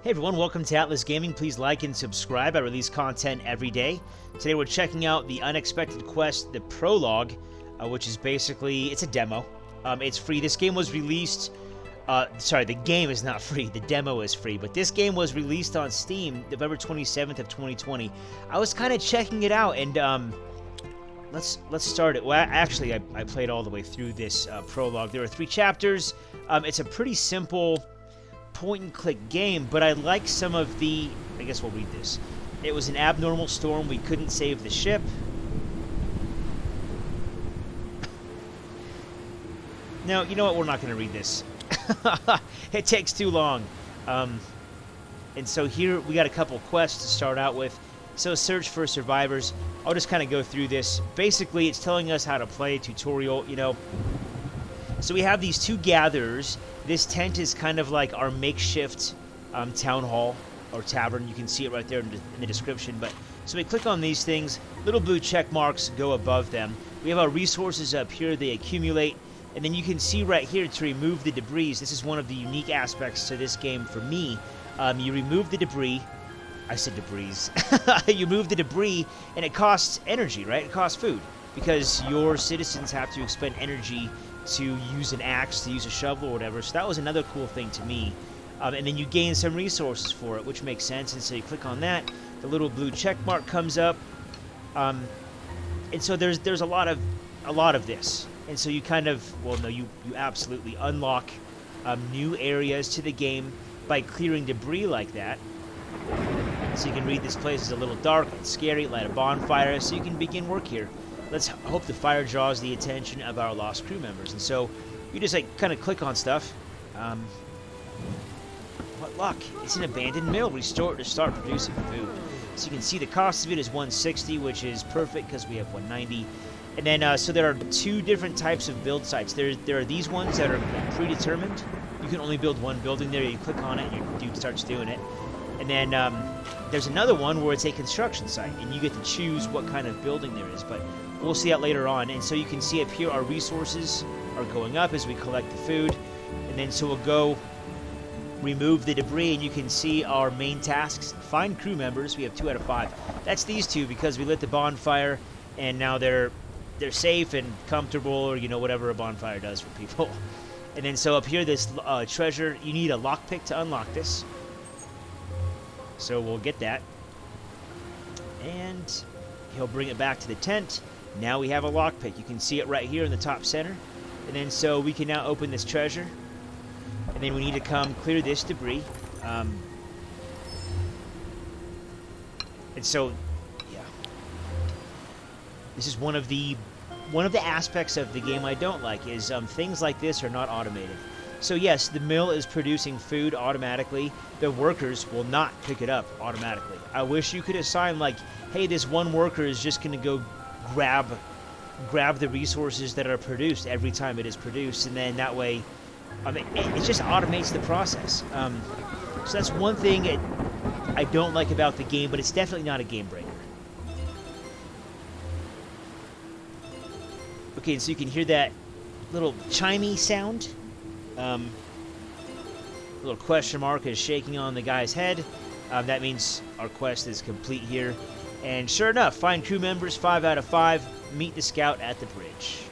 Hey everyone, welcome to Atlas Gaming. Please like and subscribe. I release content every day. Today we're checking out the unexpected quest, the Prologue, which is basically, it's a demo. It's free. This game was released, sorry, the game is not free. The demo is free, but this game was released on Steam November 27th of 2020. I was kind of checking it out, and let's start it. Well, actually, I played all the way through this Prologue. There are 3 chapters. It's a pretty simple point-and-click game, but I like some of the... I guess we'll read this. It was an abnormal storm. We couldn't save the ship. No, you know what? We're not going to read this. It takes too long. And so here we got a couple quests to start out with. So search for survivors. I'll just kind of go through this. Basically, it's telling us how to play a tutorial, you know. So we have these 2 gatherers. This tent is kind of like our makeshift town hall or tavern. You can see it right there in the description. But so we click on these things. Little blue check marks go above them. We have our resources up here. They accumulate. And then you can see right here to remove the debris. This is one of the unique aspects to this game for me. You remove the debris. I said debris. You move the debris, and it costs energy, right? It costs food. Because your citizens have to expend energy to use an axe, to use a shovel or whatever. So that was another cool thing to me. And then you gain some resources for it, which makes sense. And so you click on that, the little blue check mark comes up. And so there's a lot of this. And so you kind of, well, no, you absolutely unlock new areas to the game by clearing debris like that. So you can read this place is a little dark, it's scary, light a bonfire, so you can begin work here. Let's hope the fire draws the attention of our lost crew members. And so you just like kind of click on stuff. What luck! It's an abandoned mill. Restore it to start producing food. So you can see the cost of it is 160, which is perfect because we have 190. And then so there are 2 different types of build sites. There are these ones that are predetermined. You can only build one building there. You click on it, and your dude starts doing it. And then there's another one where it's a construction site, and you get to choose what kind of building there is. But we'll see that later on. And so you can see up here our resources are going up as we collect the food. And then so we'll go remove the debris, and you can see our main tasks. Find crew members. We have 2 out of 5. That's these 2 because we lit the bonfire, and now they're safe and comfortable, or you know, whatever a bonfire does for people. And then so up here, this treasure, you need a lockpick to unlock this. So we'll get that. And he'll bring it back to the tent. Now we have a lockpick. You can see it right here in the top center. And then so we can now open this treasure. And then we need to come clear this debris. And so, yeah. This is one of the aspects of the game I don't like is things like this are not automated. So yes, the mill is producing food automatically. The workers will not pick it up automatically. I wish you could assign like, hey, this one worker is just going to go grab the resources that are produced every time it is produced, and then that way, it just automates the process. So that's one thing I don't like about the game, but it's definitely not a game breaker. Okay, so you can hear that little chimey sound. Little question mark is shaking on the guy's head. That means our quest is complete here. And sure enough, find crew members, 5 out of 5. Meet the scout at the bridge.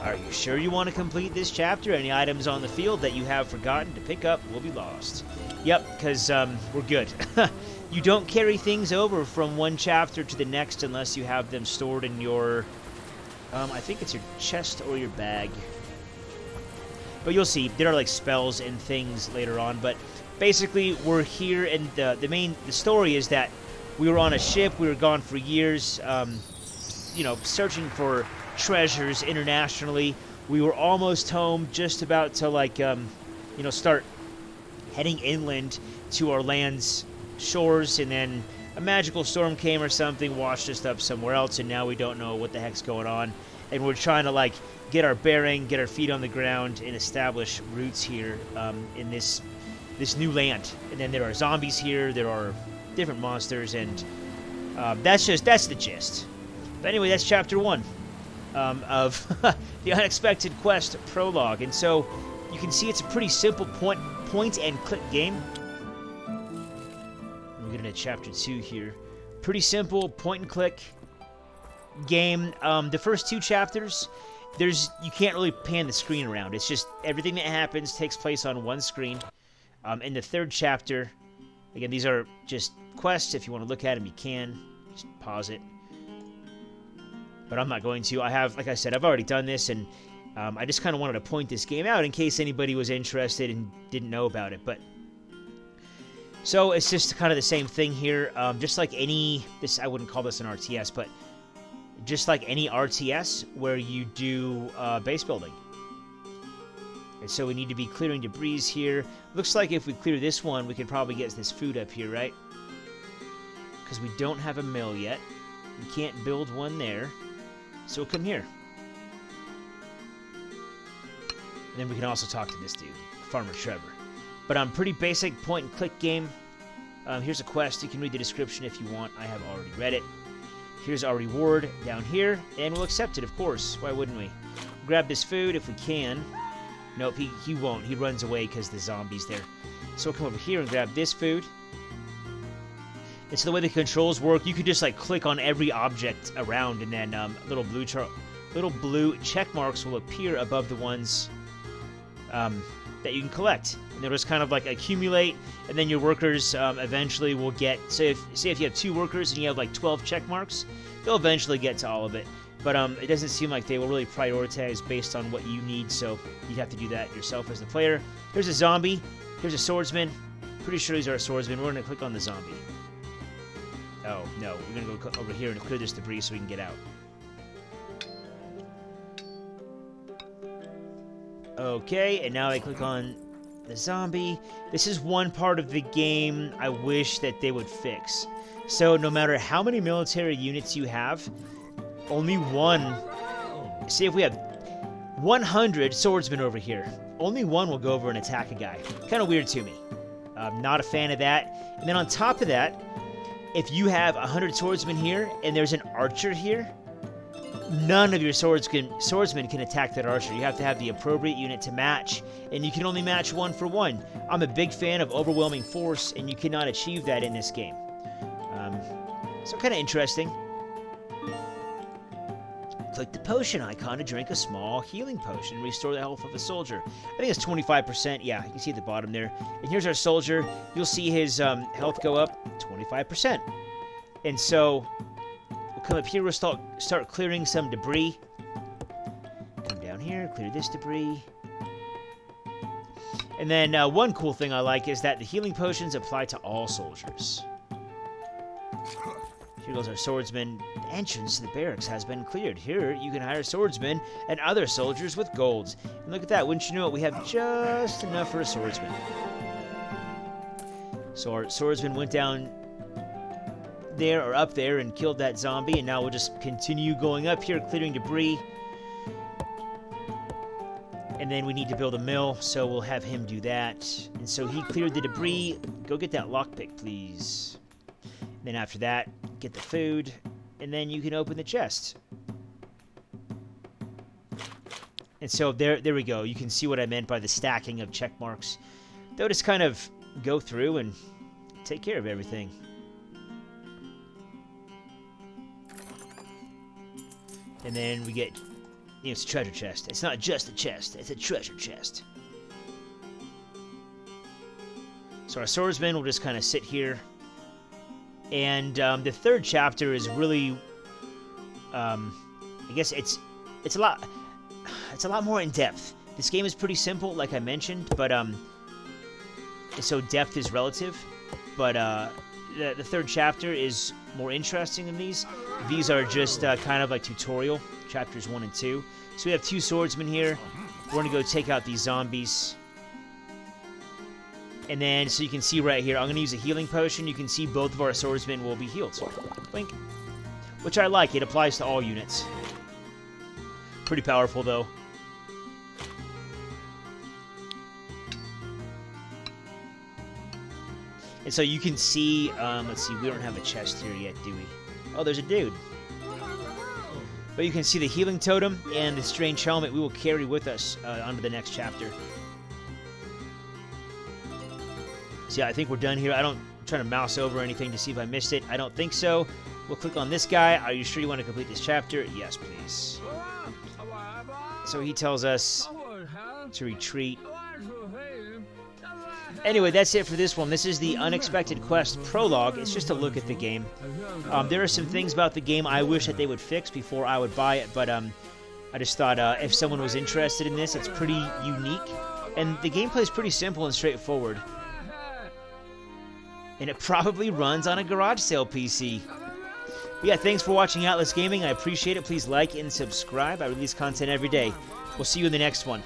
Are you sure you want to complete this chapter? Any items on the field that you have forgotten to pick up will be lost. Yep, because we're good. You don't carry things over from one chapter to the next unless you have them stored in your... I think it's your chest or your bag. But you'll see, there are like spells and things later on. But basically, we're here, and the story is that we were on a ship. We were gone for years, you know, searching for treasures internationally. We were almost home, just about to like, you know, start heading inland to our land's shores, and then a magical storm came or something, washed us up somewhere else, and now we don't know what the heck's going on. And we're trying to like get our bearing, get our feet on the ground, and establish roots here in this new land. And then there are zombies here. There are different monsters, and that's the gist. But anyway, that's chapter 1 of the Unexpected Quest Prologue. And so you can see it's a pretty simple point and click game. We'll get into chapter 2 here. Pretty simple, point and click game. The first 2 chapters, you can't really pan the screen around. It's just everything that happens takes place on one screen. In the 3rd chapter, again, these are just quests. If you want to look at them, you can. Just pause it. But I'm not going to. I have, like I said, I've already done this, and I just kind of wanted to point this game out in case anybody was interested and didn't know about it. But so it's just kind of the same thing here. Just like this, I wouldn't call this an RTS, but just like any RTS where you do base building. And so we need to be clearing debris here. Looks like if we clear this one, we can probably get this food up here, right? Because we don't have a mill yet. We can't build one there. So we'll come here. And then we can also talk to this dude, Farmer Trevor. But pretty basic point-and-click game. Here's a quest. You can read the description if you want. I have already read it. Here's our reward down here, and we'll accept it, of course. Why wouldn't we? Grab this food if we can. Nope, he won't. He runs away because the zombie's there. So we'll come over here and grab this food. And so the way the controls work, you can just like click on every object around, and then little blue check marks will appear above the ones that you can collect. And they'll just kind of like accumulate, and then your workers eventually will get, say if you have 2 workers and you have like 12 check marks, they'll eventually get to all of it. But it doesn't seem like they will really prioritize based on what you need, so you'd have to do that yourself as the player. Here's a zombie. Here's a swordsman. Pretty sure these are a swordsman. We're going to click on the zombie. Oh, no. We're going to go over here and clear this debris so we can get out. Okay, and now I click on the zombie. This is one part of the game I wish that they would fix. So no matter how many military units you have, only one... See, if we have 100 swordsmen over here, only one will go over and attack a guy. Kind of weird to me. I'm not a fan of that. And then on top of that, if you have 100 swordsmen here and there's an archer here, none of your swordsmen can attack that archer. You have to have the appropriate unit to match, and you can only match 1 for 1. I'm a big fan of overwhelming force, and you cannot achieve that in this game. So kind of interesting. Click the potion icon to drink a small healing potion and restore the health of a soldier. I think it's 25%. Yeah, you can see at the bottom there. And here's our soldier. You'll see his health go up 25%. And so we'll come up here. We'll start clearing some debris. Come down here, clear this debris. And then one cool thing I like is that the healing potions apply to all soldiers. Here goes our swordsman. The entrance to the barracks has been cleared. Here, you can hire swordsmen and other soldiers with golds. And look at that. Wouldn't you know it, we have just enough for a swordsman. So our swordsman went down there, or up there, and killed that zombie. And now we'll just continue going up here, clearing debris. And then we need to build a mill, so we'll have him do that. And so he cleared the debris. Go get that lockpick, please. Then after that, get the food, and then you can open the chest. And so there we go. You can see what I meant by the stacking of check marks. They'll just kind of go through and take care of everything. And then we get, it's a treasure chest. It's not just a chest, it's a treasure chest. So our swordsman will just kind of sit here. And the 3rd chapter is really, I guess it's a lot more in depth. This game is pretty simple, like I mentioned, but so depth is relative. But the 3rd chapter is more interesting than these. These are just kind of like tutorial chapters 1 and 2. So we have 2 swordsmen here. We're gonna go take out these zombies. And then, so you can see right here, I'm going to use a healing potion. You can see both of our swordsmen will be healed. Blink. Which I like. It applies to all units. Pretty powerful, though. And so you can see, let's see, we don't have a chest here yet, do we? Oh, there's a dude. But you can see the healing totem and the strange helmet we will carry with us onto the next chapter. So yeah, I think we're done here. I don't trying to mouse over anything to see if I missed it. I don't think so. We'll click on this guy. Are you sure you want to complete this chapter? Yes, please. So he tells us to retreat. Anyway, that's it for this one. This is the Unexpected Quest Prologue. It's just a look at the game. There are some things about the game I wish that they would fix before I would buy it, but I just thought if someone was interested in this, it's pretty unique. And the gameplay is pretty simple and straightforward. And it probably runs on a garage sale PC. But yeah, thanks for watching Atlas Gaming. I appreciate it. Please like and subscribe. I release content every day. We'll see you in the next one.